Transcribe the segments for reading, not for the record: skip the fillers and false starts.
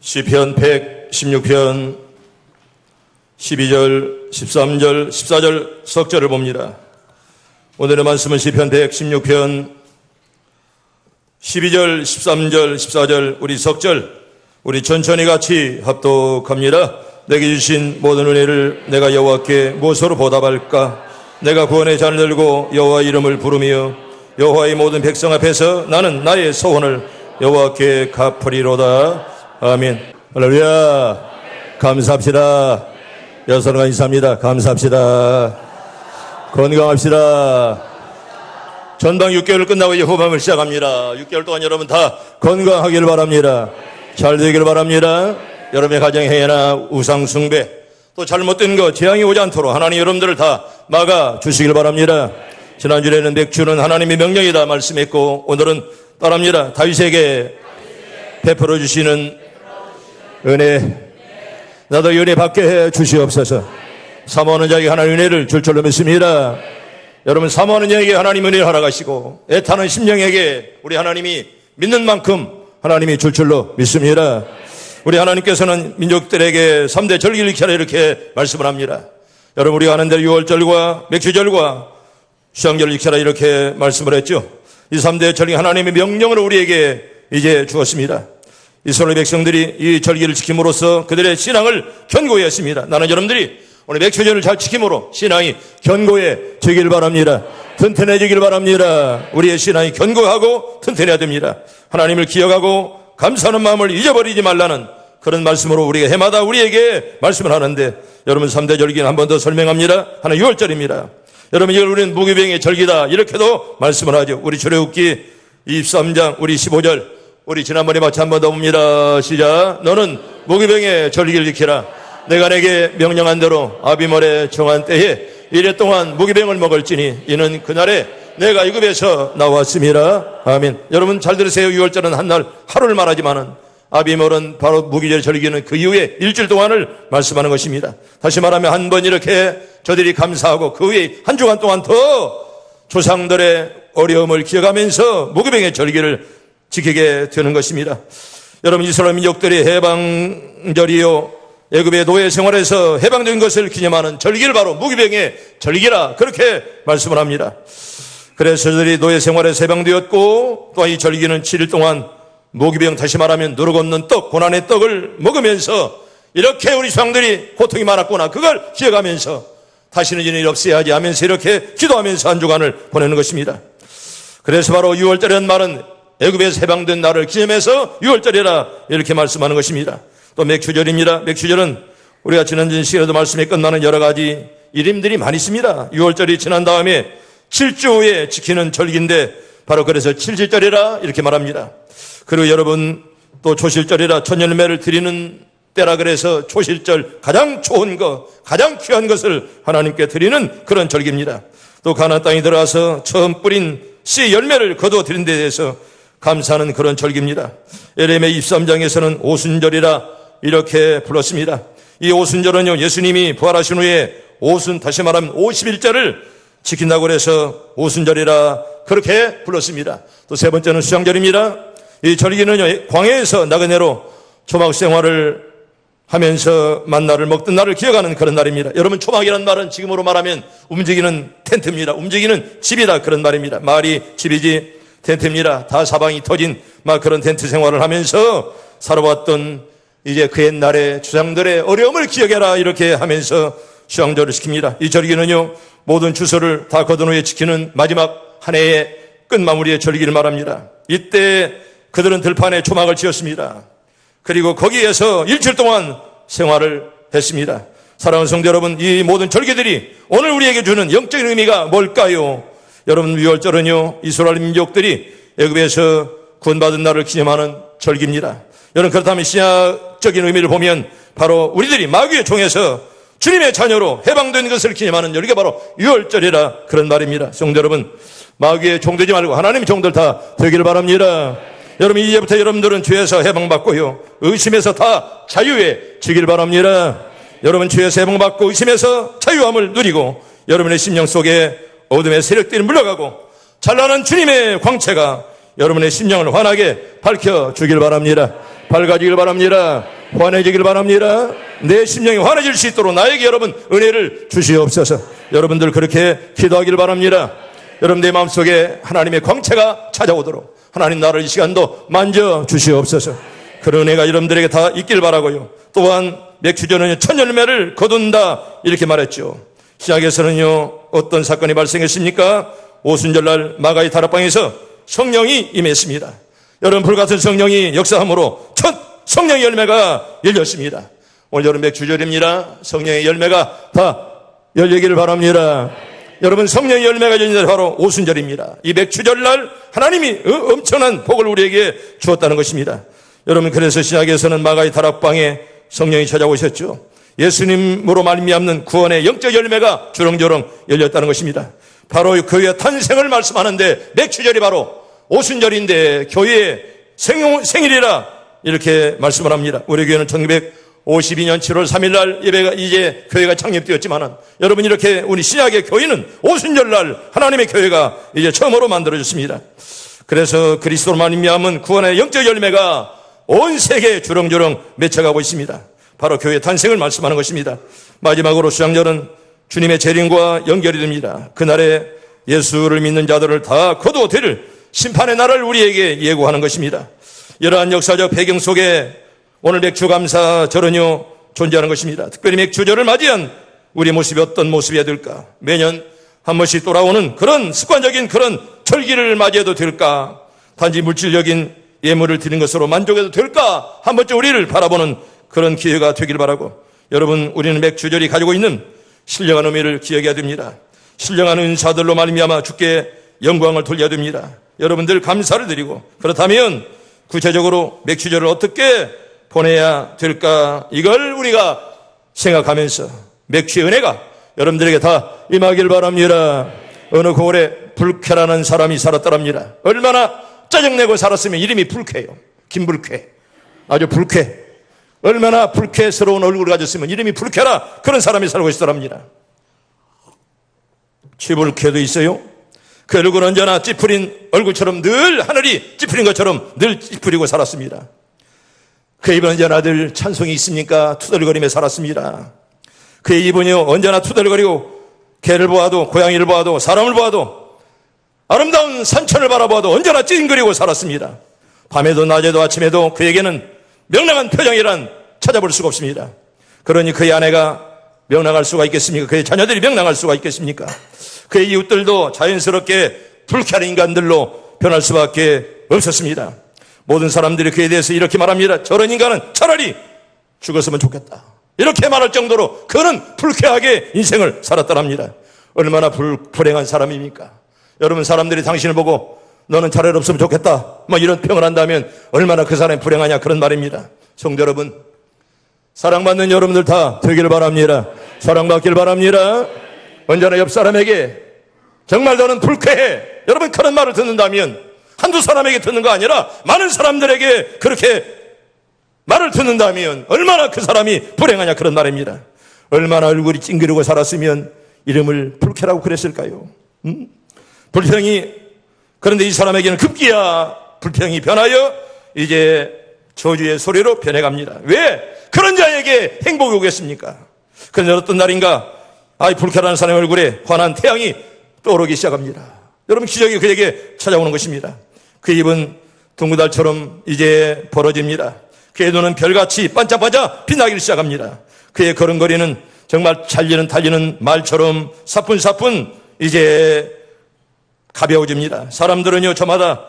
시편 116편 12절, 13절, 14절 석절을 봅니다. 오늘의 말씀은 시편 116편 12절, 13절, 14절 우리 석절 우리 천천히 같이 합독합니다. 내게 주신 모든 은혜를 내가 여호와께 무엇으로 보답할까? 내가 구원의 잔을 들고 여호와 이름을 부르며 여호와의 모든 백성 앞에서 나는 나의 소원을 여호와께 갚으리로다. 아멘. 할렐루야. 감사합시다. 여러분과 인사합니다. 감사합시다. 건강합시다. 전방 6개월 끝나고 이제 후반을 시작합니다. 6개월 동안 여러분 다 건강하길 바랍니다. 잘 되길 바랍니다. 여러분의 가정의 해나 우상 숭배 또 잘못된 거 재앙이 오지 않도록 하나님 여러분들을 다 막아 주시길 바랍니다. 지난주에는 맥주는 하나님의 명령이다 말씀했고 오늘은 따라합니다. 다윗에게 베풀어 주시는 은혜 나도 은혜 받게 해 주시옵소서. 사모하는 자에게 하나님 은혜를 줄 줄로 믿습니다. 여러분 사모하는 자에게 하나님 은혜를 허락하시고 애타는 심령에게 우리 하나님이 믿는 만큼 하나님이 줄 줄로 믿습니다. 우리 하나님께서는 민족들에게 3대 절기를 지켜라 이렇게 말씀을 합니다. 여러분 우리가 하는 대로 6월절과 맥주절과 수양절을 지켜라 이렇게 말씀을 했죠. 이 3대 절기 하나님의 명령으로 우리에게 이제 주었습니다. 이스라엘 백성들이 이 절기를 지킴으로써 그들의 신앙을 견고히 했습니다. 나는 여러분들이 오늘 맥주절을 잘 지킴으로 신앙이 견고해지길 바랍니다. 튼튼해지길 바랍니다. 우리의 신앙이 견고하고 튼튼해야 됩니다. 하나님을 기억하고 감사하는 마음을 잊어버리지 말라는 그런 말씀으로 우리가 해마다 우리에게 말씀을 하는데 여러분 3대 절기는 한 번 더 설명합니다. 하나 6월절입니다. 여러분 이걸 우리는 무기병의 절기다 이렇게도 말씀을 하죠. 우리 출애굽기 23장 우리 15절 우리 지난번에 마치 한 번 더 봅니다. 시작. 너는 무기병의 절기를 지키라. 내가 내게 명령한 대로 아비멜의 정한 때에 이래 동안 무기병을 먹을지니 이는 그날에 내가 애굽에서 나왔습니다. 아멘. 여러분 잘 들으세요. 6월절은 한날 하루를 말하지만은 아비멜은 바로 무기절 절기는 그 이후에 일주일 동안을 말씀하는 것입니다. 다시 말하면 한 번 이렇게 저들이 감사하고 그 후에 한 주간 동안 더 조상들의 어려움을 기억하면서 무기병의 절기를 지키게 되는 것입니다. 여러분 이스라엘 민족들이 해방절이요 애굽의 노예 생활에서 해방된 것을 기념하는 절기를 바로 무기병의 절기라 그렇게 말씀을 합니다. 그래서 저들이 노예 생활에서 해방되었고 또한 이 절기는 7일 동안 무기병 다시 말하면 누룩 없는 떡 고난의 떡을 먹으면서 이렇게 우리 조상들이 고통이 많았구나 그걸 기억하면서 다시는 이런 일 없어야 하지 하면서 이렇게 기도하면서 한 주간을 보내는 것입니다. 그래서 바로 6월절이라는 말은 애굽에서 해방된 날을 기념해서 6월절이라 이렇게 말씀하는 것입니다. 또 맥주절입니다. 맥주절은 우리가 지난주 시간에도 말씀에 끝나는 여러 가지 이름들이 많이 있습니다. 6월절이 지난 다음에 7주 후에 지키는 절기인데 바로 그래서 7절절이라 이렇게 말합니다. 그리고 여러분 또 초실절이라 천열매를 드리는 때라 그래서 초실절 가장 좋은 것 가장 귀한 것을 하나님께 드리는 그런 절기입니다. 또 가나안 땅에 들어가서 처음 뿌린 씨 열매를 거두어 드린 데 대해서 감사하는 그런 절기입니다. 에레미야 23장에서는 오순절이라 이렇게 불렀습니다. 이 오순절은요 예수님이 부활하신 후에 오순 다시 말하면 50일절을 지킨다고 해서 오순절이라 그렇게 불렀습니다. 또 세 번째는 수양절입니다. 이 절기는요 광야에서 나그네로 초막 생활을 하면서 만나를 먹던 날을 기억하는 그런 날입니다. 여러분 초막이라는 말은 지금으로 말하면 움직이는 텐트입니다. 움직이는 집이다 그런 말입니다. 말이 집이지 텐트입니다. 다 사방이 터진 막 그런 텐트 생활을 하면서 살아왔던 이제 그 옛날의 주상들의 어려움을 기억해라 이렇게 하면서 수양절을 시킵니다. 이 절기는요 모든 주소를 다 거둔 후에 지키는 마지막 한 해의 끝마무리의 절기를 말합니다. 이때 그들은 들판에 초막을 지었습니다. 그리고 거기에서 일주일 동안 생활을 했습니다. 사랑하는 성도 여러분 이 모든 절기들이 오늘 우리에게 주는 영적인 의미가 뭘까요? 여러분 6월절은요 이스라엘 민족들이 애굽에서 구원받은 날을 기념하는 절기입니다. 여러분 그렇다면 신약적인 의미를 보면 바로 우리들이 마귀의 종에서 주님의 자녀로 해방된 것을 기념하는 절기가 바로 6월절이라 그런 말입니다. 성도 여러분 마귀의 종 되지 말고 하나님의 종들 다 되기를 바랍니다. 여러분 이제부터 여러분들은 죄에서 해방받고요 의심에서 다 자유해지길 바랍니다. 여러분 죄에서 해방받고 의심에서 자유함을 누리고 여러분의 심령 속에 어둠의 세력들이 물러가고 찬란한 주님의 광채가 여러분의 심령을 환하게 밝혀주길 바랍니다. 밝아지길 바랍니다. 환해지길 바랍니다. 내 심령이 환해질 수 있도록 나에게 여러분 은혜를 주시옵소서. 여러분들 그렇게 기도하길 바랍니다. 여러분 내 마음속에 하나님의 광채가 찾아오도록 하나님 나를 이 시간도 만져 주시옵소서. 그런 은혜가 여러분들에게 다 있길 바라고요. 또한 맥주전은 첫 열매를 거둔다 이렇게 말했죠. 시작에서는요 어떤 사건이 발생했습니까? 오순절날 마가의 다락방에서 성령이 임했습니다. 여러분 불같은 성령이 역사함으로 첫 성령의 열매가 열렸습니다. 오늘 여름 맥주절입니다. 성령의 열매가 다 열리기를 바랍니다. 여러분 성령의 열매가 열린 날 바로 오순절입니다. 이 맥주절날 하나님이 엄청난 복을 우리에게 주었다는 것입니다. 여러분 그래서 시작에서는 마가의 다락방에 성령이 찾아오셨죠. 예수님으로 말미암는 구원의 영적 열매가 주렁주렁 열렸다는 것입니다. 바로 교회의 탄생을 말씀하는데 맥주절이 바로 오순절인데 교회의 생일이라 이렇게 말씀을 합니다. 우리 교회는 1952년 7월 3일 날 예배가 이제 교회가 창립되었지만은 여러분 이렇게 우리 신약의 교회는 오순절날 하나님의 교회가 이제 처음으로 만들어졌습니다. 그래서 그리스도로 말미암은 구원의 영적 열매가 온 세계에 주렁주렁 맺혀가고 있습니다. 바로 교회 탄생을 말씀하는 것입니다. 마지막으로 수장절은 주님의 재림과 연결이 됩니다. 그날에 예수를 믿는 자들을 다 거두어들일 심판의 날을 우리에게 예고하는 것입니다. 이러한 역사적 배경 속에 오늘 맥주감사절은요 존재하는 것입니다. 특별히 맥주절을 맞이한 우리의 모습이 어떤 모습이어야 될까? 매년 한 번씩 돌아오는 그런 습관적인 그런 절기를 맞이해도 될까? 단지 물질적인 예물을 드리는 것으로 만족해도 될까? 한 번쯤 우리를 바라보는 그런 기회가 되길 바라고, 여러분 우리는 맥주절이 가지고 있는 신령한 의미를 기억해야 됩니다. 신령한 은사들로 말미암아 주께 영광을 돌려야 됩니다. 여러분들 감사를 드리고, 그렇다면 구체적으로 맥주절을 어떻게 보내야 될까? 이걸 우리가 생각하면서 맥주의 은혜가 여러분들에게 다 임하길 바랍니다. 어느 고을에 불쾌라는 사람이 살았더랍니다. 얼마나 짜증내고 살았으면 이름이 불쾌해요. 김불쾌. 아주 불쾌. 얼마나 불쾌스러운 얼굴을 가졌으면 이름이 불쾌라 그런 사람이 살고 있더랍니다. 취불쾌도 있어요. 그 얼굴은 언제나 찌푸린 얼굴처럼 늘 하늘이 찌푸린 것처럼 늘 찌푸리고 살았습니다. 그 입은 언제나 늘 찬송이 있습니까? 투덜거리며 살았습니다. 그의 입은요 언제나 투덜거리고 개를 보아도 고양이를 보아도 사람을 보아도 아름다운 산천을 바라보아도 언제나 찡그리고 살았습니다. 밤에도 낮에도 아침에도 그에게는 명랑한 표정이란 찾아볼 수가 없습니다. 그러니 그의 아내가 명랑할 수가 있겠습니까? 그의 자녀들이 명랑할 수가 있겠습니까? 그의 이웃들도 자연스럽게 불쾌한 인간들로 변할 수밖에 없었습니다. 모든 사람들이 그에 대해서 이렇게 말합니다. 저런 인간은 차라리 죽었으면 좋겠다. 이렇게 말할 정도로 그는 불쾌하게 인생을 살았다랍니다. 얼마나 불행한 사람입니까? 여러분 사람들이 당신을 보고 너는 차라리 없으면 좋겠다 막 이런 평을 한다면 얼마나 그 사람이 불행하냐 그런 말입니다. 성도 여러분, 사랑받는 여러분들 다 되기를 바랍니다. 사랑받기를 바랍니다. 언제나 옆 사람에게 정말 너는 불쾌해, 여러분 그런 말을 듣는다면 한두 사람에게 듣는 거 아니라 많은 사람들에게 그렇게 말을 듣는다면 얼마나 그 사람이 불행하냐 그런 말입니다. 얼마나 얼굴이 찡그리고 살았으면 이름을 불쾌라고 그랬을까요? 불평이, 그런데 이 사람에게는 급기야 불평이 변하여 이제 저주의 소리로 변해갑니다. 왜? 그런 자에게 행복이 오겠습니까? 그런데 어떤 날인가 불쾌라는 사람의 얼굴에 환한 태양이 떠오르기 시작합니다. 여러분 기적이 그에게 찾아오는 것입니다. 그 입은 둥구달처럼 이제 벌어집니다. 그의 눈은 별같이 반짝반짝 빛나기 시작합니다. 그의 걸음걸이는 정말 달리는 말처럼 사뿐사뿐 이제 가벼워집니다. 사람들은요 저마다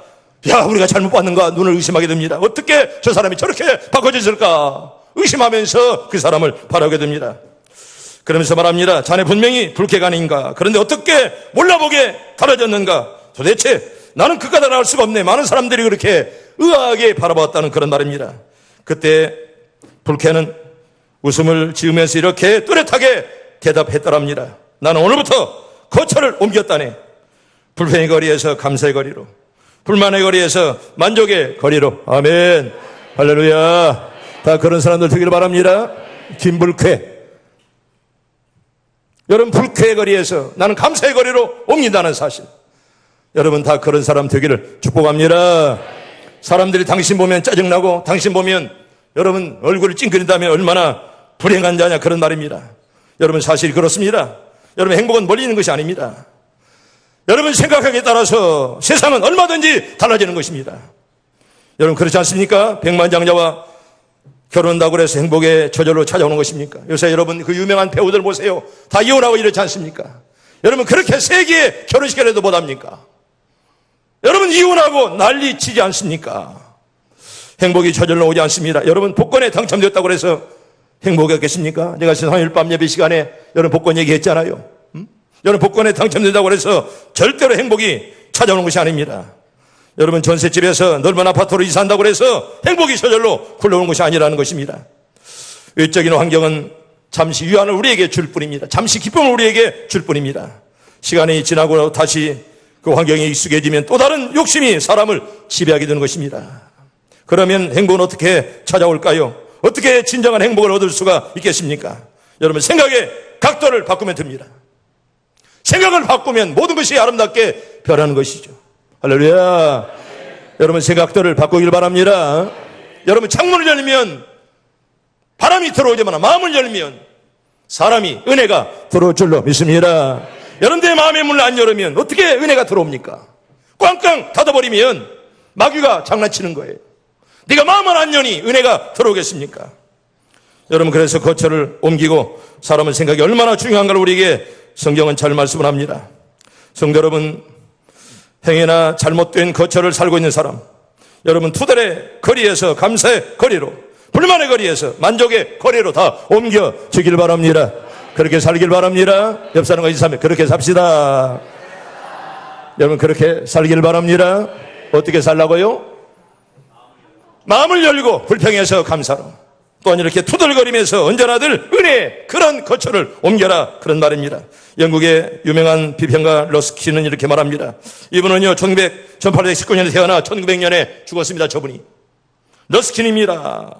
우리가 잘못 봤는가 눈을 의심하게 됩니다. 어떻게 저 사람이 저렇게 바꿔졌을까 의심하면서 그 사람을 바라보게 됩니다. 그러면서 말합니다. 자네 분명히 불쾌가 아닌가. 그런데 어떻게 몰라보게 달라졌는가. 도대체 나는 그까지 알 수가 없네. 많은 사람들이 그렇게 의아하게 바라봤다는 그런 말입니다. 그때 불쾌는 웃음을 지으면서 이렇게 뚜렷하게 대답했더랍니다. 나는 오늘부터 거처를 옮겼다네. 불평의 거리에서 감사의 거리로, 불만의 거리에서 만족의 거리로. 아멘. 할렐루야. 다 그런 사람들 되기를 바랍니다. 김불쾌. 여러분 불쾌의 거리에서 나는 감사의 거리로 옮긴다는 사실. 여러분 다 그런 사람 되기를 축복합니다. 사람들이 당신 보면 짜증나고 당신 보면 여러분 얼굴을 찡그린다면 얼마나 불행한 자냐 그런 말입니다. 여러분 사실 그렇습니다. 여러분 행복은 멀리 있는 것이 아닙니다. 여러분 생각하기에 따라서 세상은 얼마든지 달라지는 것입니다. 여러분 그렇지 않습니까? 백만장자와 결혼한다고 해서 행복의 저절로 찾아오는 것입니까? 요새 여러분 그 유명한 배우들 보세요. 다 이혼하고 이렇지 않습니까? 여러분 그렇게 세기의 결혼식을 해도 못합니까? 여러분 이혼하고 난리 치지 않습니까? 행복이 저절로 오지 않습니다. 여러분 복권에 당첨됐다고 해서 행복했겠습니까? 제가 화요일 밤 예배 시간에 여러분 복권 얘기했잖아요. 여러분 복권에 당첨된다고 해서 절대로 행복이 찾아오는 것이 아닙니다. 여러분 전셋집에서 넓은 아파트로 이사한다고 해서 행복이 저절로 굴러오는 것이 아니라는 것입니다. 외적인 환경은 잠시 위안을 우리에게 줄 뿐입니다. 잠시 기쁨을 우리에게 줄 뿐입니다. 시간이 지나고 다시 그 환경에 익숙해지면 또 다른 욕심이 사람을 지배하게 되는 것입니다. 그러면 행복은 어떻게 찾아올까요? 어떻게 진정한 행복을 얻을 수가 있겠습니까? 여러분 생각의 각도를 바꾸면 됩니다. 생각을 바꾸면 모든 것이 아름답게 변하는 것이죠. 할렐루야. 여러분 생각들을 바꾸길 바랍니다. 여러분 창문을 열면 바람이 들어오지만 마음을 열면 사람이 은혜가 들어올 줄로 믿습니다. 여러분들의 마음의 문을 안 열으면 어떻게 은혜가 들어옵니까? 꽝꽝 닫아버리면 마귀가 장난치는 거예요. 네가 마음을 안 여니 은혜가 들어오겠습니까? 여러분 그래서 거처를 옮기고 사람의 생각이 얼마나 중요한가를 우리에게 성경은 잘 말씀을 합니다. 성도 여러분, 행여나 잘못된 거처를 살고 있는 사람, 여러분 투덜의 거리에서 감사의 거리로, 불만의 거리에서 만족의 거리로 다 옮겨주길 바랍니다. 그렇게 살길 바랍니다. 옆 사람과 인사하면 그렇게 삽시다. 여러분 그렇게 살길 바랍니다. 어떻게 살라고요? 마음을 열고 불평해서 감사로, 또한 이렇게 투덜거리면서 언제나 늘 은혜의 그런 거처를 옮겨라 그런 말입니다. 영국의 유명한 비평가 러스킨은 이렇게 말합니다. 이분은요 1819년에 태어나 1900년에 죽었습니다. 저분이 러스킨입니다.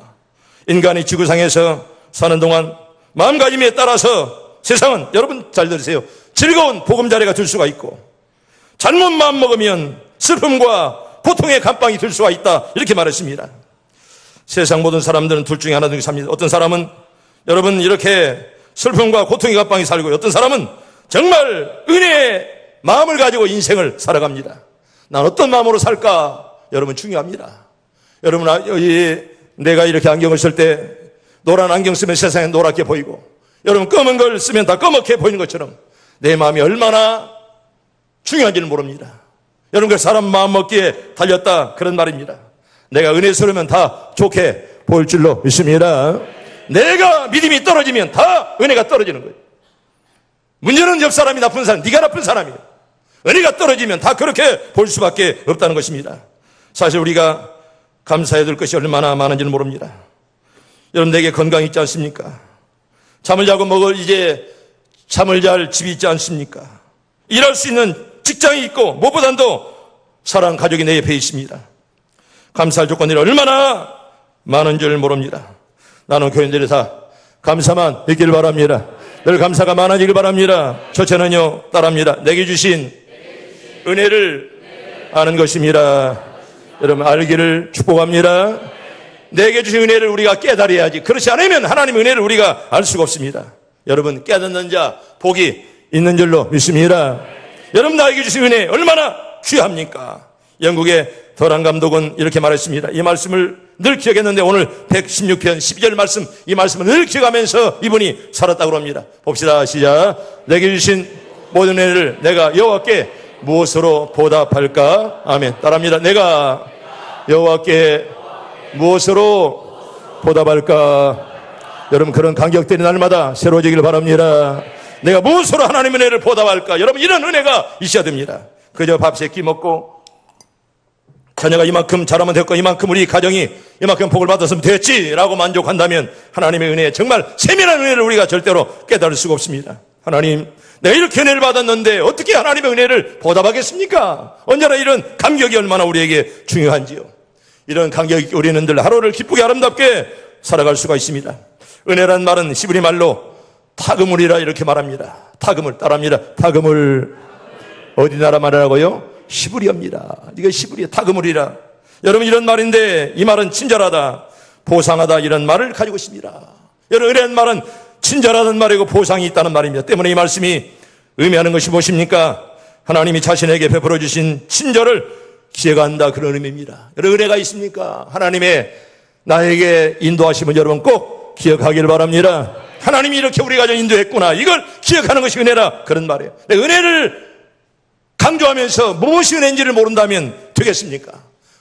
인간이 지구상에서 사는 동안 마음가짐에 따라서 세상은 여러분 잘 들으세요. 즐거운 보금자리가 될 수가 있고 잘못 마음먹으면 슬픔과 고통의 감방이 될 수가 있다 이렇게 말했습니다. 세상 모든 사람들은 둘 중에 하나 중에 삽니다. 어떤 사람은 여러분 이렇게 슬픔과 고통의 감방이 살고 어떤 사람은 정말 은혜의 마음을 가지고 인생을 살아갑니다. 난 어떤 마음으로 살까? 여러분 중요합니다. 여러분 내가 이렇게 안경을 쓸 때 노란 안경 쓰면 세상에 노랗게 보이고 여러분 검은 걸 쓰면 다 검게 보이는 것처럼 내 마음이 얼마나 중요한지는 모릅니다. 여러분 그 사람 마음 먹기에 달렸다 그런 말입니다. 내가 은혜스러우면 다 좋게 보일 줄로 믿습니다. 내가 믿음이 떨어지면 다 은혜가 떨어지는 거예요. 문제는 옆 사람이 나쁜 사람, 네가 나쁜 사람이에요. 은혜가 떨어지면 다 그렇게 볼 수밖에 없다는 것입니다. 사실 우리가 감사해야 될 것이 얼마나 많은지는 모릅니다. 여러분 내게 건강이 있지 않습니까? 잠을 자고 먹을 이제 잠을 잘 집이 있지 않습니까? 일할 수 있는 직장이 있고 무엇보다도 사랑 가족이 내 옆에 있습니다. 감사할 조건들이 얼마나 많은 줄 모릅니다. 나는 교인들이 다 감사만 있길 바랍니다. 늘 감사가 많아지길 바랍니다. 첫째는요 따라합니다. 내게 주신 은혜를 아는 것입니다. 여러분 알기를 축복합니다. 내게 주신 은혜를 우리가 깨달아야지. 그렇지 않으면 하나님의 은혜를 우리가 알 수가 없습니다. 여러분 깨닫는 자 복이 있는 줄로 믿습니다. 여러분 나에게 주신 은혜 얼마나 귀합니까? 영국의 더란 감독은 이렇게 말했습니다. 이 말씀을 늘 기억했는데 오늘 116편 12절 말씀, 이 말씀을 늘 기억하면서 이분이 살았다고 합니다. 봅시다. 시작. 내게 주신 모든 은혜를 내가 여호와께 무엇으로 보답할까? 아멘. 따라합니다. 내가 여호와께 무엇으로 보답할까? 여러분 그런 간격들이 날마다 새로워지길 바랍니다. 내가 무엇으로 하나님의 은혜를 보답할까? 여러분 이런 은혜가 있어야 됩니다. 그저 밥 세 끼 먹고 자녀가 이만큼 자라면 됐고 이만큼 우리 가정이 이만큼 복을 받았으면 됐지라고 만족한다면 하나님의 은혜, 정말 세밀한 은혜를 우리가 절대로 깨달을 수가 없습니다. 하나님, 내가 이렇게 은혜를 받았는데 어떻게 하나님의 은혜를 보답하겠습니까? 언제나 이런 감격이 얼마나 우리에게 중요한지요. 이런 감격이 우리는 늘 하루를 기쁘게 아름답게 살아갈 수가 있습니다. 은혜란 말은 히브리 말로 타그물이라 이렇게 말합니다. 타그물 따라합니다. 타그물 어디 나라 말이라고요? 히브리어입니다. 이거 히브리어 타그물이라. 여러분, 이런 말인데 이 말은 친절하다, 보상하다, 이런 말을 가지고 있습니다. 여러분, 은혜란 말은 친절하다는 말이고 보상이 있다는 말입니다. 때문에 이 말씀이 의미하는 것이 무엇입니까? 하나님이 자신에게 베풀어 주신 친절을 기억한다, 그런 의미입니다. 여러분, 은혜가 있습니까? 하나님의 나에게 인도하시면 여러분 꼭 기억하길 바랍니다. 하나님이 이렇게 우리 가정 인도했구나, 이걸 기억하는 것이 은혜라, 그런 말이에요. 은혜를 강조하면서 무엇이 은혜인지를 모른다면 되겠습니까?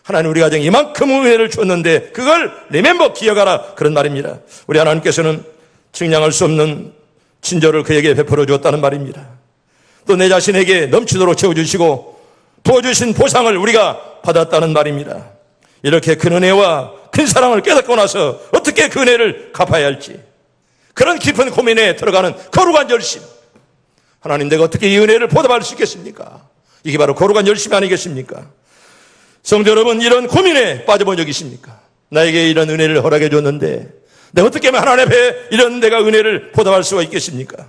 하나님 우리 가정에 이만큼 은혜를 줬는데 그걸 리멤버, 기억하라, 그런 말입니다. 우리 하나님께서는 측량할 수 없는 친절을 그에게 베풀어 주었다는 말입니다. 또 내 자신에게 넘치도록 채워주시고 부어주신 보상을 우리가 받았다는 말입니다. 이렇게 큰 은혜와 큰 사랑을 깨닫고 나서 어떻게 그 은혜를 갚아야 할지, 그런 깊은 고민에 들어가는 거룩한 열심. 하나님, 내가 어떻게 이 은혜를 보답할 수 있겠습니까? 이게 바로 거룩한 열심이 아니겠습니까? 성도 여러분, 이런 고민에 빠져본 적이 있습니까? 나에게 이런 은혜를 허락해 줬는데 내가 어떻게 하면 하나님 앞에 이런 내가 은혜를 보답할 수가 있겠습니까?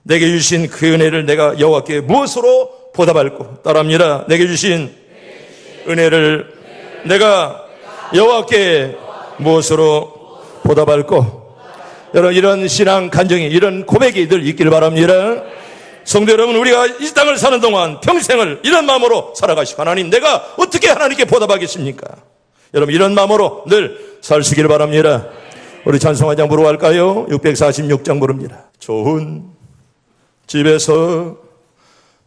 내게 주신 그 은혜를 내가 여호와께 무엇으로 보답할꼬? 따라합니다. 내게 주신 은혜를 내가 여호와께 무엇으로 보답할꼬? 여러분, 이런 신앙 간증이, 이런 고백이 늘 있길 바랍니다. 성도 여러분, 우리가 이 땅을 사는 동안 평생을 이런 마음으로 살아가시고, 하나님, 내가 어떻게 하나님께 보답하겠습니까? 여러분, 이런 마음으로 늘 살시길 바랍니다. 우리 찬송화장 부르고 갈까요? 646장 부릅니다. 좋은 집에서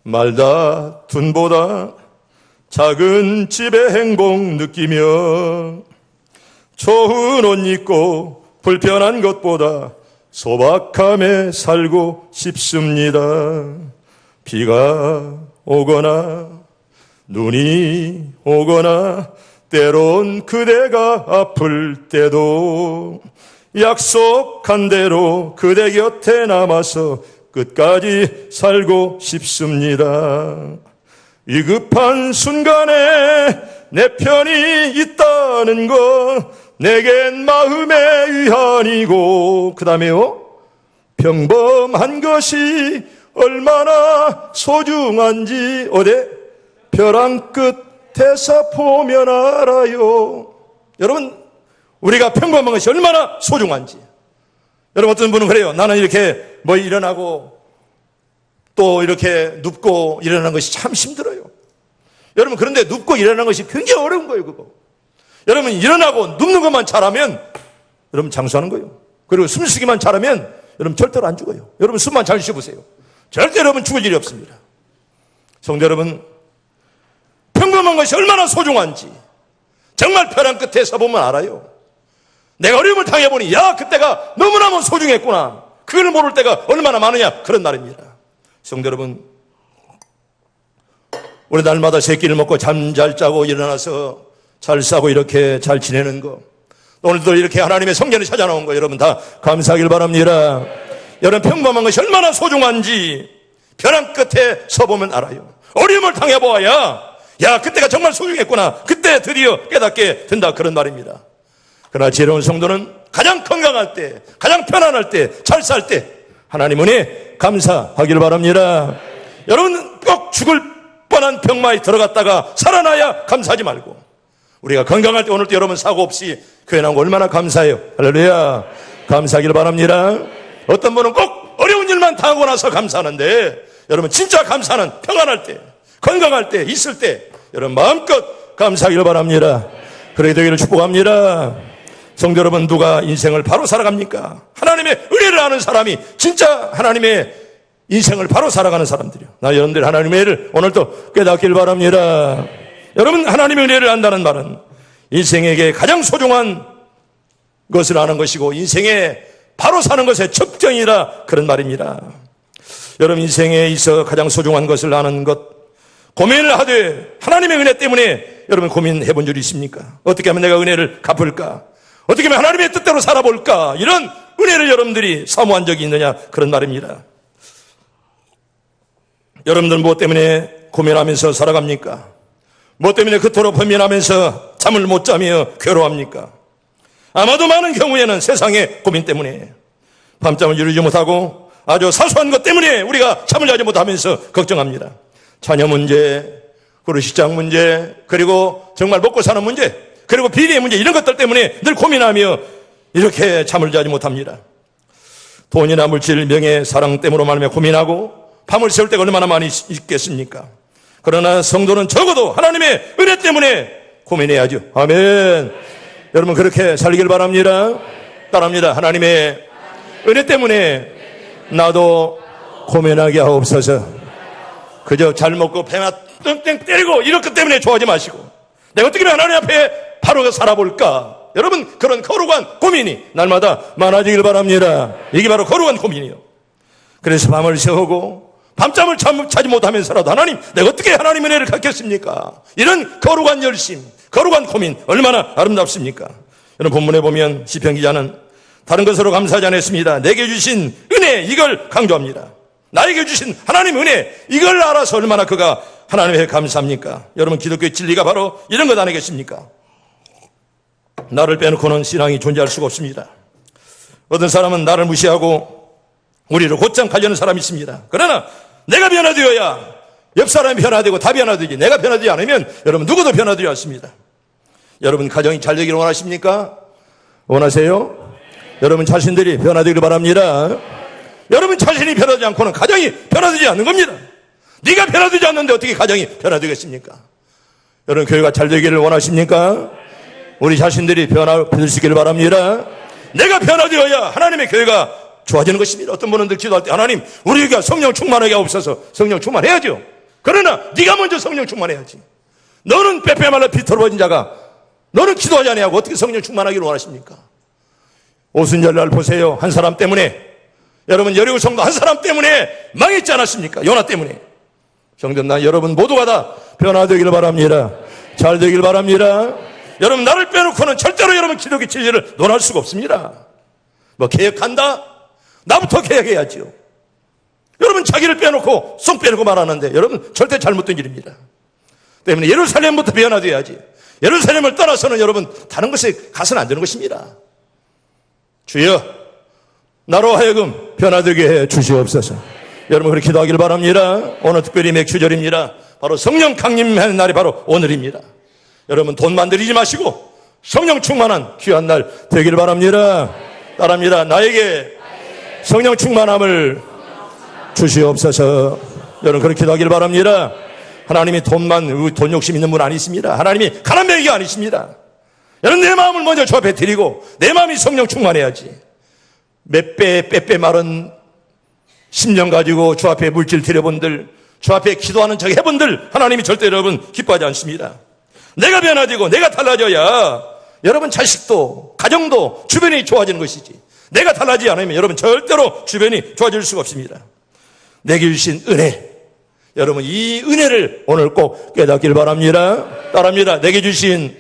말다툼보다 작은 집의 행복 느끼며, 좋은 옷 입고 불편한 것보다 소박함에 살고 싶습니다. 비가 오거나 눈이 오거나 때론 그대가 아플 때도 약속한 대로 그대 곁에 남아서 끝까지 살고 싶습니다. 위급한 순간에 내 편이 있다는 것 내겐 마음의 위안이고, 그 다음에요, 평범한 것이 얼마나 소중한지 어디 벼랑 끝에서 보면 알아요. 여러분, 우리가 평범한 것이 얼마나 소중한지. 여러분, 어떤 분은 그래요. 나는 이렇게 뭐 일어나고 또 이렇게 눕고 일어나는 것이 참 힘들어요. 여러분, 그런데 눕고 일어나는 것이 굉장히 어려운 거예요, 그거. 여러분, 일어나고 눕는 것만 잘하면 여러분 장수하는 거예요. 그리고 숨쉬기만 잘하면 여러분 절대로 안 죽어요. 여러분, 숨만 잘 쉬어보세요. 절대 여러분 죽을 일이 없습니다. 성도 여러분, 평범한 것이 얼마나 소중한지 정말 벼랑 끝에 서보면 알아요. 내가 어려움을 당해보니 야, 그때가 너무너무 소중했구나, 그걸 모를 때가 얼마나 많으냐, 그런 날입니다. 성도 여러분, 우리 날마다 새끼를 먹고 잠 잘 자고 일어나서 잘 싸고 이렇게 잘 지내는 거, 오늘도 이렇게 하나님의 성전에 찾아나온 거 여러분 다 감사하길 바랍니다. 여러분, 평범한 것이 얼마나 소중한지 벼랑 끝에 서보면 알아요. 어려움을 당해보아야 야, 그때가 정말 소중했구나, 그때 드디어 깨닫게 된다, 그런 말입니다. 그러나 지혜로운 성도는 가장 건강할 때, 가장 편안할 때, 잘 살 때 하나님 은혜 감사하길 바랍니다. 여러분, 꼭 죽을 뻔한 병마에 들어갔다가 살아나야 감사하지 말고, 우리가 건강할 때, 오늘도 여러분 사고 없이 교회 나온 거 얼마나 감사해요. 할렐루야, 감사하길 바랍니다. 어떤 분은 꼭 어려운 일만 당하고 나서 감사하는데, 여러분 진짜 감사는 평안할 때, 건강할 때, 있을 때 여러분 마음껏 감사하길 바랍니다. 그러게 되기를 축복합니다. 성도 여러분, 누가 인생을 바로 살아갑니까? 하나님의 은혜를 아는 사람이 진짜 하나님의 인생을 바로 살아가는 사람들이요. 나 여러분들 하나님의 은혜를 오늘도 깨닫길 바랍니다. 여러분, 하나님의 은혜를 안다는 말은 인생에게 가장 소중한 것을 아는 것이고 인생에 바로 사는 것의 측정이라, 그런 말입니다. 여러분, 인생에 있어 가장 소중한 것을 아는 것, 고민을 하되 하나님의 은혜 때문에 여러분 고민해 본 적이 있습니까? 어떻게 하면 내가 은혜를 갚을까? 어떻게 하면 하나님의 뜻대로 살아볼까? 이런 은혜를 여러분들이 사모한 적이 있느냐, 그런 말입니다. 여러분들 무엇 때문에 고민하면서 살아갑니까? 무엇 때문에 그토록 고민하면서 잠을 못 자며 괴로워합니까? 아마도 많은 경우에는 세상의 고민 때문에 밤잠을 이루지 못하고 아주 사소한 것 때문에 우리가 잠을 자지 못하면서 걱정합니다. 자녀 문제, 그리고 시장 문제, 그리고 정말 먹고 사는 문제, 그리고 비리의 문제, 이런 것들 때문에 늘 고민하며 이렇게 잠을 자지 못합니다. 돈이나 물질, 명예, 사랑 때문에 말하며 고민하고 밤을 새울 때가 얼마나 많이 있겠습니까? 그러나 성도는 적어도 하나님의 은혜 때문에 고민해야죠. 아멘. 여러분 그렇게 살길 바랍니다. 따라합니다. 하나님의 은혜 때문에 나도 고민하게 하옵소서. 그저 잘 먹고 배만 땡땡 때리고 이런 것 때문에 좋아하지 마시고 내가 어떻게 하면 하나님 앞에 바로 살아볼까? 여러분 그런 거룩한 고민이 날마다 많아지길 바랍니다. 이게 바로 거룩한 고민이요. 그래서 밤을 새우고 밤잠을 자지 못하면서라도 하나님 내가 어떻게 하나님 은혜를 갖겠습니까? 이런 거룩한 열심, 거룩한 고민 얼마나 아름답습니까? 여러분 본문에 보면 시편 기자는 다른 것으로 감사하지 않았습니다. 내게 주신 은혜 이걸 강조합니다. 나에게 주신 하나님 은혜 이걸 알아서 얼마나 그가 하나님에게 감사합니까? 여러분 기독교의 진리가 바로 이런 것 아니겠습니까? 나를 빼놓고는 신앙이 존재할 수가 없습니다. 어떤 사람은 나를 무시하고 우리를 곧장 가려는 사람이 있습니다. 그러나 내가 변화되어야 옆 사람이 변화되고 다 변화되지 내가 변화되지 않으면 여러분 누구도 변화되지 않습니다. 여러분 가정이 잘 되기를 원하십니까? 원하세요? 여러분 자신들이 변화되기를 바랍니다. 여러분 자신이 변하지 않고는 가정이 변화되지 않는 겁니다. 네가 변화되지 않는데 어떻게 가정이 변화되겠습니까? 여러분 교회가 잘 되기를 원하십니까? 우리 자신들이 변화될 수 있기를 바랍니다. 내가 변화되어야 하나님의 교회가 좋아지는 것입니다. 어떤 분은 늘 기도할 때 하나님 우리가 성령 충만하게 하옵소서. 성령 충만해야죠. 그러나 네가 먼저 성령 충만해야지. 너는 빼빼 말라 비틀어진 자가 너는 기도하지 않냐고 어떻게 성령 충만하기를 원하십니까? 오순절날 보세요. 한 사람 때문에 여러분 여리고 성도 한 사람 때문에 망했지 않았습니까? 요나 때문에. 성도나 여러분 모두가 다 변화되기를 바랍니다. 잘 되기를 바랍니다. 여러분 나를 빼놓고는 절대로 여러분 기독의 진리를 논할 수가 없습니다. 뭐 개혁한다? 나부터 개혁해야지요. 여러분 자기를 빼놓고 송 빼놓고 말하는데 여러분 절대 잘못된 일입니다. 때문에 예루살렘부터 변화돼야지. 예루살렘을 떠나서는 여러분 다른 것에 가서는 안 되는 것입니다. 주여 나로 하여금 변화되게 해 주시옵소서. 여러분 그렇게 기도하기를 바랍니다. 오늘 특별히 맥주절입니다. 바로 성령 강림하는 날이 바로 오늘입니다. 여러분 돈 만들이지 마시고 성령 충만한 귀한 날 되기를 바랍니다. 따라합니다. 나에게 성령 충만함을 주시옵소서. 여러분 그렇게 기도하기를 바랍니다. 하나님이 돈 욕심 있는 분 아니십니다. 하나님이 가난뱅이가 아니십니다. 여러분 내 마음을 먼저 주 앞에 드리고 내 마음이 성령 충만해야지. 몇 배 빼빼 마른 10년 가지고 주 앞에 물질 드려본들 주 앞에 기도하는 척 해본들 하나님이 절대 여러분 기뻐하지 않습니다. 내가 변화되고 내가 달라져야 여러분 자식도 가정도 주변이 좋아지는 것이지. 내가 달라지지 않으면 여러분 절대로 주변이 좋아질 수가 없습니다. 내게 주신 은혜 여러분 이 은혜를 오늘 꼭 깨닫길 바랍니다. 따라합니다. 내게 주신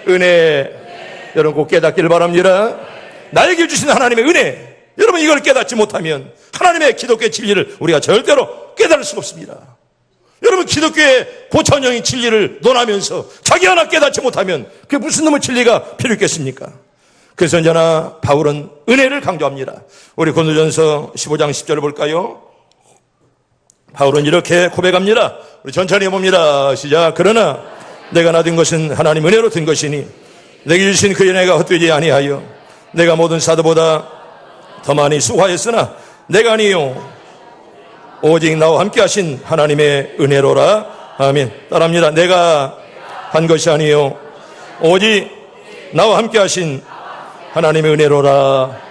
은혜 여러분 꼭 깨닫길 바랍니다. 나에게 주신 하나님의 은혜 여러분 이걸 깨닫지 못하면 하나님의 기독교의 진리를 우리가 절대로 깨달을 수가 없습니다. 여러분 기독교의 고천형의 진리를 논하면서 자기 하나 깨닫지 못하면 그게 무슨 놈의 진리가 필요 있겠습니까? 그래서 언제나 바울은 은혜를 강조합니다. 우리 고린도전서 15장 10절을 볼까요? 바울은 이렇게 고백합니다. 우리 천천히 봅니다. 시작. 그러나 내가 나된 것은 하나님 은혜로 된 것이니 내게 주신 그 은혜가 헛되지 아니하여 내가 모든 사도보다 더 많이 수고하였으나 내가 아니요 오직 나와 함께 하신 하나님의 은혜로라. 아멘. 따라합니다. 내가 한 것이 아니요 오직 나와 함께 하신 하나님의 은혜로라.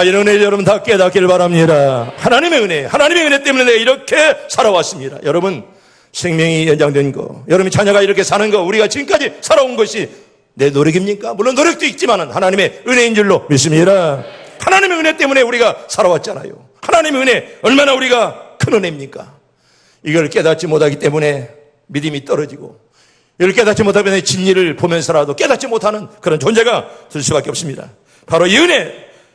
이런 은혜 여러분 다 깨닫기를 바랍니다. 하나님의 은혜 때문에 내가 이렇게 살아왔습니다. 여러분 생명이 연장된 거, 여러분의 자녀가 이렇게 사는 거, 우리가 지금까지 살아온 것이 내 노력입니까? 물론 노력도 있지만 하나님의 은혜인 줄로 믿습니다. 하나님의 은혜 때문에 우리가 살아왔잖아요. 하나님의 은혜 얼마나 우리가 큰 은혜입니까? 이걸 깨닫지 못하기 때문에 믿음이 떨어지고 이걸 깨닫지 못하면 진리를 보면서라도 깨닫지 못하는 그런 존재가 될 수밖에 없습니다. 바로 이 은혜,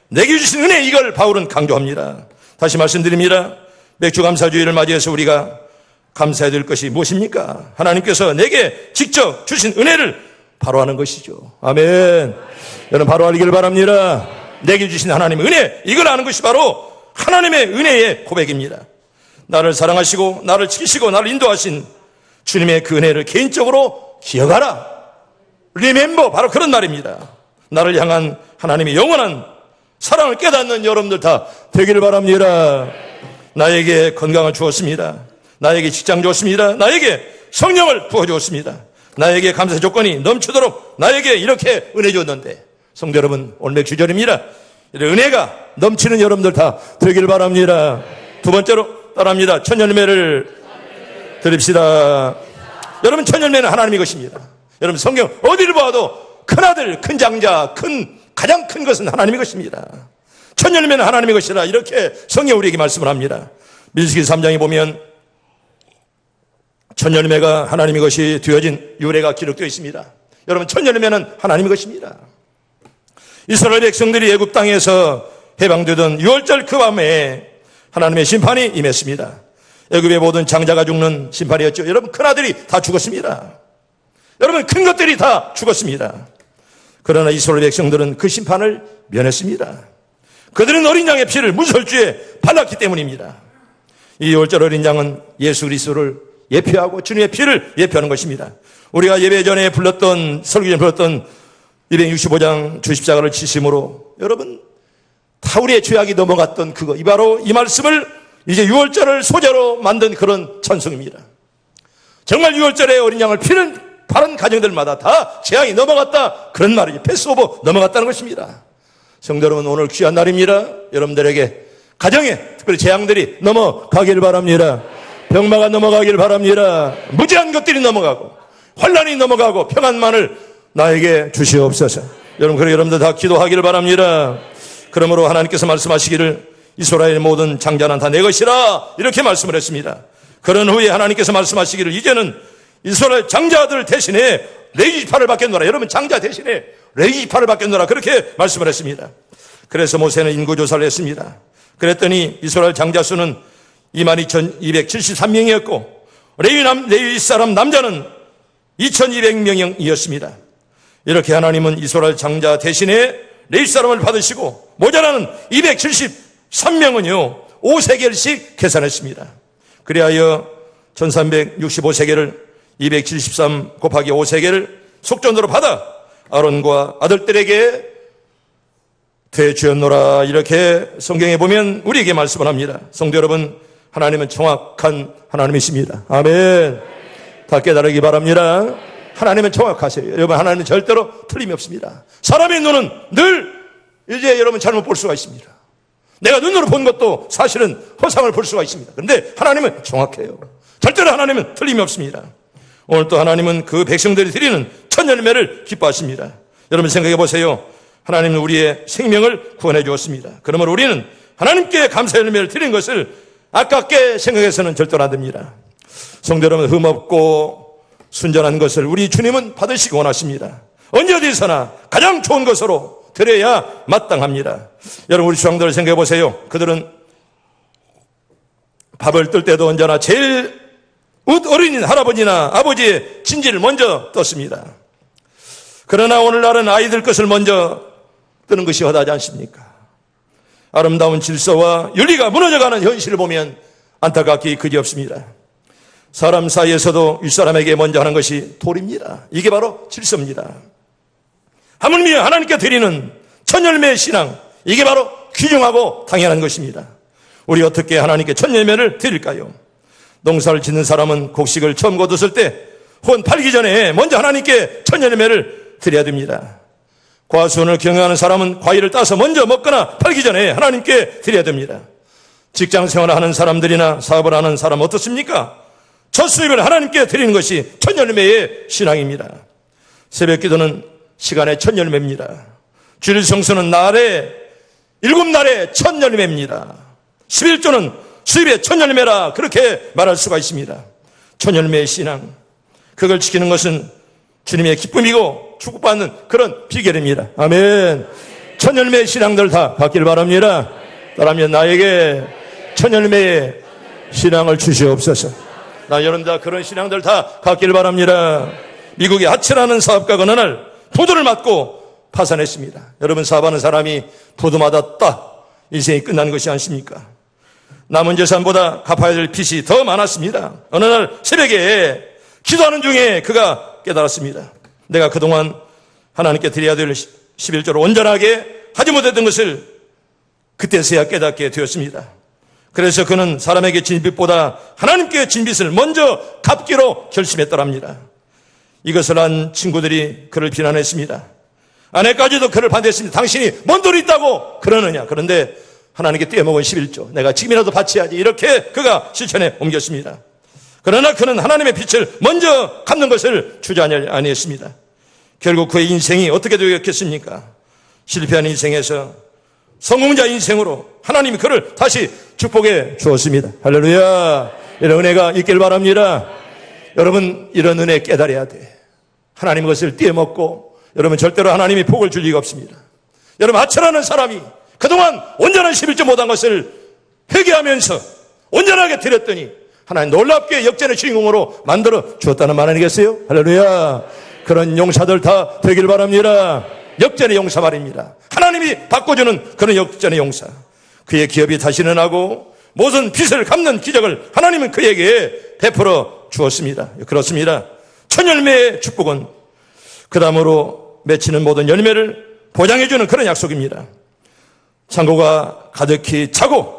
내게 주신 은혜 이걸 바울은 강조합니다. 다시 말씀드립니다. 맥주감사주의를 맞이해서 우리가 감사해야 될 것이 무엇입니까? 하나님께서 내게 직접 주신 은혜를 바로 하는 것이죠. 아멘. 여러분 바로 알기를 바랍니다. 내게 주신 하나님의 은혜 이걸 아는 것이 바로 하나님의 은혜의 고백입니다. 나를 사랑하시고 나를 지키시고 나를 인도하신 주님의 그 은혜를 개인적으로 기억하라. 리멤버, 바로 그런 말입니다. 나를 향한 하나님의 영원한 사랑을 깨닫는 여러분들 다 되기를 바랍니다. 나에게 건강을 주었습니다. 나에게 직장 주었습니다. 나에게 성령을 부어주었습니다. 나에게 감사 조건이 넘치도록 나에게 이렇게 은혜 주었는데, 성도 여러분, 오늘 맥주절입니다. 이런 은혜가 넘치는 여러분들 다 되기를 바랍니다. 두 번째로 따라합니다. 천열매를 드립시다. 여러분, 천열매는 하나님의 것입니다. 여러분, 성경 어디를 봐도 큰아들, 큰 장자, 가장 큰 것은 하나님의 것입니다. 천열매는 하나님의 것이라 이렇게 성경 우리에게 말씀을 합니다. 민수기 3장에 보면 천열매가 하나님의 것이 되어진 유래가 기록되어 있습니다. 여러분, 천열매는 하나님의 것입니다. 이스라엘 백성들이 애굽 땅에서 해방되던 6월절 그 밤에 하나님의 심판이 임했습니다. 애굽의 모든 장자가 죽는 심판이었죠. 여러분, 큰아들이 다 죽었습니다. 여러분, 큰 것들이 다 죽었습니다. 그러나 이스라엘 백성들은 그 심판을 면했습니다. 그들은 어린 양의 피를 문설주에 발랐기 때문입니다. 이 6월절 어린 양은 예수 그리스도를 예표하고 주님의 피를 예표하는 것입니다. 우리가 예배 전에 설교 전에 불렀던 265장 주십자가를 치심으로 여러분, 다 우리의 죄악이 넘어갔던 그거, 바로 이 말씀을 이제 6월절을 소재로 만든 그런 찬송입니다. 정말 6월절에 어린 양을 피는 바른 가정들마다 다 재앙이 넘어갔다, 그런 말이죠. 패스오버 넘어갔다는 것입니다. 성도 여러분, 오늘 귀한 날입니다. 여러분들에게 가정에 특별히 재앙들이 넘어가길 바랍니다. 병마가 넘어가길 바랍니다. 무지한 것들이 넘어가고 환난이 넘어가고 평안만을 나에게 주시옵소서. 여러분, 그래 여러분들 다 기도하기를 바랍니다. 그러므로 하나님께서 말씀하시기를 이스라엘의 모든 장자는 다 내 것이라 이렇게 말씀을 했습니다. 그런 후에 하나님께서 말씀하시기를 이제는 이스라엘 장자들 대신에 레위 지파를 받겠노라. 여러분, 장자 대신에 레위 지파를 받겠노라, 그렇게 말씀을 했습니다. 그래서 모세는 인구조사를 했습니다. 그랬더니 이스라엘 장자 수는 22,273명이었고 레위 사람 남자는 2,200명이었습니다. 이렇게 하나님은 이스라엘 장자 대신에 레위 사람을 받으시고 모자라는 273명은요 5세겔씩 계산했습니다. 그리하여 1365세겔을 273 곱하기 5세겔을 속전으로 받아 아론과 아들들에게 되주었노라, 이렇게 성경에 보면 우리에게 말씀을 합니다. 성도 여러분, 하나님은 정확한 하나님이십니다. 아멘. 다 깨달으기 바랍니다. 하나님은 정확하세요. 여러분, 하나님은 절대로 틀림이 없습니다. 사람의 눈은 늘 이제 여러분 잘못 볼 수가 있습니다. 내가 눈으로 본 것도 사실은 허상을 볼 수가 있습니다. 그런데 하나님은 정확해요. 절대로 하나님은 틀림이 없습니다. 오늘 또 하나님은 그 백성들이 드리는 천열매를 기뻐하십니다. 여러분 생각해 보세요. 하나님은 우리의 생명을 구원해 주었습니다. 그러므로 우리는 하나님께 감사 열매를 드리는 것을 아깝게 생각해서는 절대로 안 됩니다. 성도 여러분, 흠없고 순전한 것을 우리 주님은 받으시기 원하십니다. 언제 어디서나 가장 좋은 것으로 드려야 마땅합니다. 여러분, 우리 주장들을 생각해 보세요. 그들은 밥을 뜰 때도 언제나 제일 어린이 할아버지나 아버지의 진지를 먼저 떴습니다. 그러나 오늘날은 아이들 것을 먼저 뜨는 것이 허다하지 않습니까? 아름다운 질서와 윤리가 무너져가는 현실을 보면 안타깝기 그지없습니다. 사람 사이에서도 윗사람에게 먼저 하는 것이 도리입니다. 이게 바로 질서입니다. 하물며 하나님께 드리는 천열매의 신앙, 이게 바로 귀중하고 당연한 것입니다. 우리 어떻게 하나님께 천열매를 드릴까요? 농사를 짓는 사람은 곡식을 처음 거뒀을 때 혹은 팔기 전에 먼저 하나님께 천열매를 드려야 됩니다. 과수원을 경영하는 사람은 과일을 따서 먼저 먹거나 팔기 전에 하나님께 드려야 됩니다. 직장 생활을 하는 사람들이나 사업을 하는 사람 어떻습니까? 첫 수입을 하나님께 드리는 것이 천열매의 신앙입니다. 새벽 기도는 시간의 천열매입니다. 주일 성수는 날에 7날의 천열매입니다. 11조는 수입의 천열매라, 그렇게 말할 수가 있습니다. 천열매의 신앙, 그걸 지키는 것은 주님의 기쁨이고 축복받는 그런 비결입니다. 아멘. 천열매의 신앙들 다 받길 바랍니다. 따라하면 나에게 천열매의 신앙을 주시옵소서. 나 여러분들 다 그런 신앙들 다 갖길 바랍니다. 미국의 하츠라는 사업가가 어느 날 부도를 맞고 파산했습니다. 여러분, 사업하는 사람이 부도 맞았다, 인생이 끝난 것이 아니십니까? 남은 재산보다 갚아야 될 빚이 더 많았습니다. 어느 날 새벽에 기도하는 중에 그가 깨달았습니다. 내가 그동안 하나님께 드려야 될 11조를 온전하게 하지 못했던 것을 그때서야 깨닫게 되었습니다. 그래서 그는 사람에게 진 빚보다 하나님께 진 빚을 먼저 갚기로 결심했더랍니다. 이것을 한 친구들이 그를 비난했습니다. 아내까지도 그를 반대했습니다. 당신이 뭔 돈이 있다고 그러느냐. 그런데 하나님께 떼어먹은 11조 내가 지금이라도 바쳐야지, 이렇게 그가 실천에 옮겼습니다. 그러나 그는 하나님의 빛을 먼저 갚는 것을 주저하지 아니했습니다. 결국 그의 인생이 어떻게 되었겠습니까? 실패한 인생에서 성공자 인생으로 하나님이 그를 다시 축복해 주었습니다. 할렐루야. 이런 은혜가 있길 바랍니다. 여러분, 이런 은혜 깨달아야 돼. 하나님 것을 떼어먹고 여러분 절대로 하나님이 복을 줄 리가 없습니다. 여러분, 하철하는 사람이 그동안 온전한 11조 못한 것을 회개하면서 온전하게 드렸더니 하나님 놀랍게 역전의 주인공으로 만들어 주었다는 말 아니겠어요? 할렐루야. 그런 용사들 다 되길 바랍니다. 역전의 용사 말입니다. 하나님이 바꿔주는 그런 역전의 용사. 그의 기업이 다시 일어나고 모든 빚을 갚는 기적을 하나님은 그에게 베풀어 주었습니다. 그렇습니다. 천열매의 축복은 그 다음으로 맺히는 모든 열매를 보장해주는 그런 약속입니다. 창고가 가득히 차고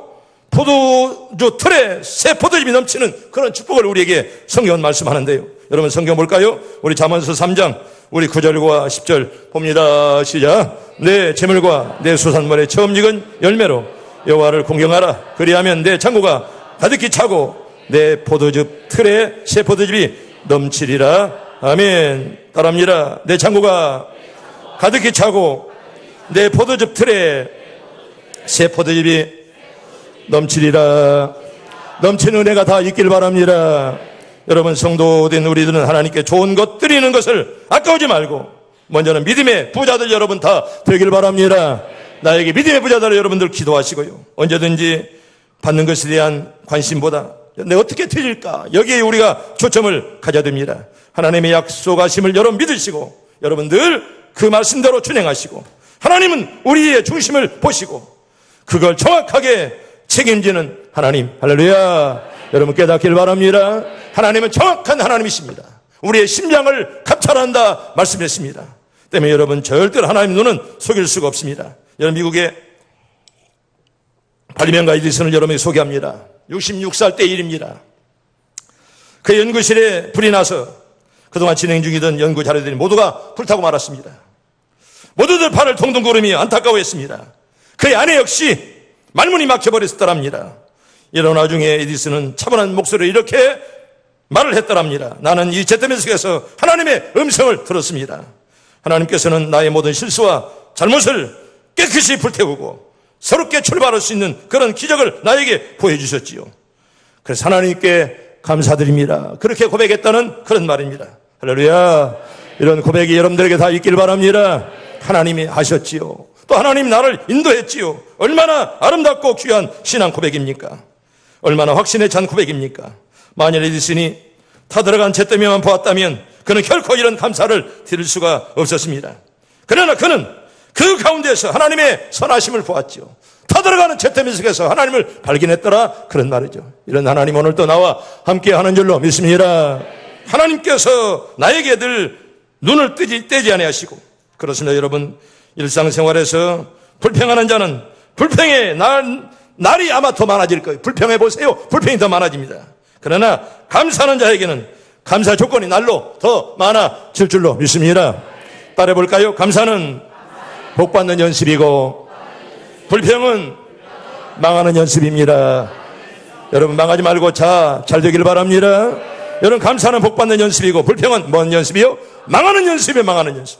포도주 틀에 새 포도즙이 넘치는 그런 축복을 우리에게 성경은 말씀하는데요. 여러분, 성경 볼까요? 우리 잠언서 3장 우리 9절과 10절 봅니다. 시작. 내 재물과 내 수산물의 처음 익은 열매로 여호와를 공경하라. 그리하면 내 창고가 가득히 차고 내 포도즙 틀에 새 포도즙이 넘치리라. 아멘. 따라합니다. 내 창고가 가득히 차고 내 포도즙 틀에 새 포도즙이 넘치리라. 넘치는 은혜가 다 있길 바랍니다. 여러분, 성도된 우리들은 하나님께 좋은 것 드리는 것을 아까우지 말고 먼저는 믿음의 부자들 여러분 다 되길 바랍니다. 나에게 믿음의 부자들 여러분들 기도하시고요. 언제든지 받는 것에 대한 관심보다 내가 어떻게 드릴까, 여기에 우리가 초점을 가져야 됩니다. 하나님의 약속하심을 여러분 믿으시고 여러분 늘 그 말씀대로 준행하시고 하나님은 우리의 중심을 보시고 그걸 정확하게 책임지는 하나님. 할렐루야. 여러분 깨닫길 바랍니다. 하나님은 정확한 하나님이십니다. 우리의 심장을 감찰한다 말씀했습니다. 때문에 여러분 절대로 하나님 눈은 속일 수가 없습니다. 여러분, 미국의 발리명가 에디슨을 여러분에게 소개합니다. 66살 때 일입니다. 그 연구실에 불이 나서 그동안 진행 중이던 연구 자료들이 모두가 불타고 말았습니다. 모두들 팔을 동동 구르며 안타까워했습니다. 그의 아내 역시 말문이 막혀버렸더랍니다. 이런 와중에 에디슨은 차분한 목소리로 이렇게 말을 했더랍니다. 나는 이 제트맨석에서 하나님의 음성을 들었습니다. 하나님께서는 나의 모든 실수와 잘못을 깨끗이 불태우고 새롭게 출발할 수 있는 그런 기적을 나에게 보여주셨지요. 그래서 하나님께 감사드립니다. 그렇게 고백했다는 그런 말입니다. 할렐루야. 이런 고백이 여러분들에게 다 있길 바랍니다. 하나님이 하셨지요. 또 하나님 나를 인도했지요. 얼마나 아름답고 귀한 신앙 고백입니까? 얼마나 확신에 찬 고백입니까? 만일 에디슨이 타들어간 잿더미만 보았다면 그는 결코 이런 감사를 드릴 수가 없었습니다. 그러나 그는 그 가운데서 하나님의 선하심을 보았죠. 타들어가는 잿더미 속에서 하나님을 발견했더라, 그런 말이죠. 이런 하나님 오늘 또 나와 함께 하는 줄로 믿습니다. 하나님께서 나에게 늘 눈을 떼지 아니하시고, 그렇습니다. 여러분, 일상생활에서 불평하는 자는 불평의 날이 아마 더 많아질 거예요. 불평해 보세요. 불평이 더 많아집니다. 그러나 감사하는 자에게는 감사 조건이 날로 더 많아질 줄로 믿습니다. 따라해 볼까요? 감사는 복받는 연습이고 불평은 망하는 연습입니다. 여러분, 망하지 말고 잘 되길 바랍니다. 여러분, 감사는 복받는 연습이고 불평은 뭔 연습이요? 망하는 연습이에요. 망하는 연습.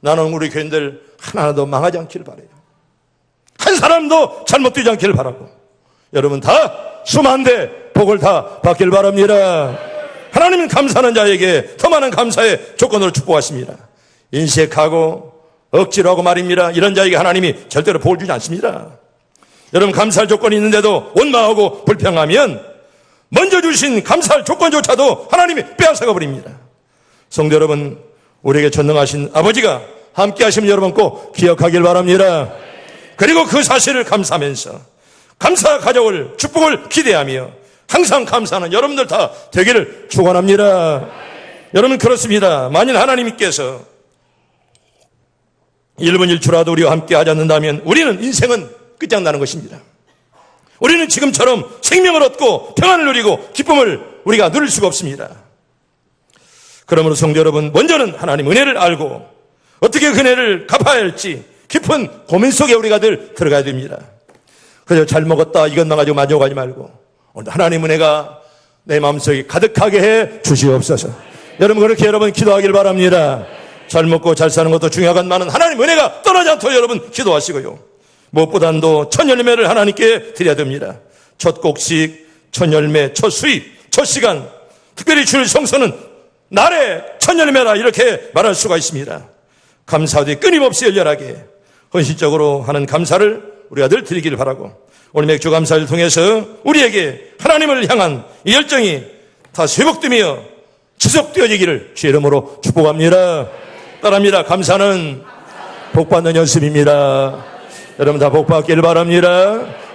나는 우리 교인들 하나도 망하지 않기를 바라요. 한 사람도 잘못되지 않기를 바라고, 여러분 다 수만대 복을 다 받길 바랍니다. 하나님은 감사하는 자에게 더 많은 감사의 조건으로 축복하십니다. 인색하고 억지로 하고 말입니다. 이런 자에게 하나님이 절대로 복을 주지 않습니다. 여러분, 감사할 조건이 있는데도 원망하고 불평하면 먼저 주신 감사할 조건조차도 하나님이 빼앗아가 버립니다. 성도 여러분, 우리에게 전능하신 아버지가 함께 하시면 여러분 꼭 기억하길 바랍니다. 그리고 그 사실을 감사하면서 감사 가져올 축복을 기대하며 항상 감사하는 여러분들 다 되기를 축원합니다. 여러분 그렇습니다. 만일 하나님께서 1분 1초라도 우리와 함께 하지 않는다면 우리는 인생은 끝장나는 것입니다. 우리는 지금처럼 생명을 얻고 평안을 누리고 기쁨을 우리가 누릴 수가 없습니다. 그러므로 성도 여러분, 먼저는 하나님 은혜를 알고 어떻게 그 은혜를 갚아야 할지 깊은 고민 속에 우리가 늘 들어가야 됩니다. 그저 잘 먹었다 이것만 가지고 만족하지 말고 오늘 하나님 은혜가 내 마음속에 가득하게 해 주시옵소서. 여러분 그렇게 여러분 기도하길 바랍니다. 잘 먹고 잘 사는 것도 중요하지만 하나님 은혜가 떠나지 않도록 여러분 기도하시고요. 무엇보다도 첫 열매를 하나님께 드려야 됩니다. 첫 곡식, 첫 열매, 첫 수입, 첫 시간, 특별히 주일 성서는 날의 첫 열매라 이렇게 말할 수가 있습니다. 감사하되 끊임없이 열렬하게 헌신적으로 하는 감사를 우리가 늘 드리기를 바라고 오늘 맥주 감사를 통해서 우리에게 하나님을 향한 이 열정이 다시 회복되며 지속되어지기를 주의 이름으로 축복합니다. 따라합니다. 감사는 복받는 연습입니다. 여러분 다 복받기를 바랍니다.